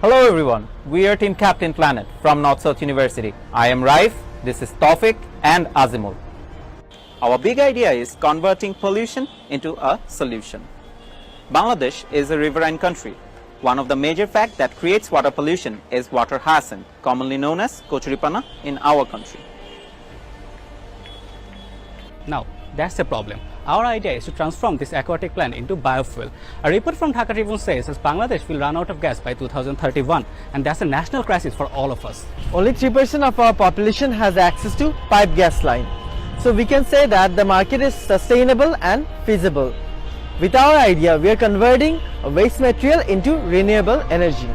Hello everyone, we are Team Captain Planet from North South University. I am Raif, this is Tawfiq and Azimul. Our big idea is converting pollution into a solution. Bangladesh is a riverine country. One of the major facts that creates water pollution is water hyacinth, commonly known as kochuripana in our country. Now, that's the problem. Our idea is to transform this aquatic plant into biofuel. A report from Dhaka Tribune says that Bangladesh will run out of gas by 2031, and that's a national crisis for all of us. Only 3% of our population has access to pipe gas line. So we can say that the market is sustainable and feasible. With our idea, we are converting waste material into renewable energy.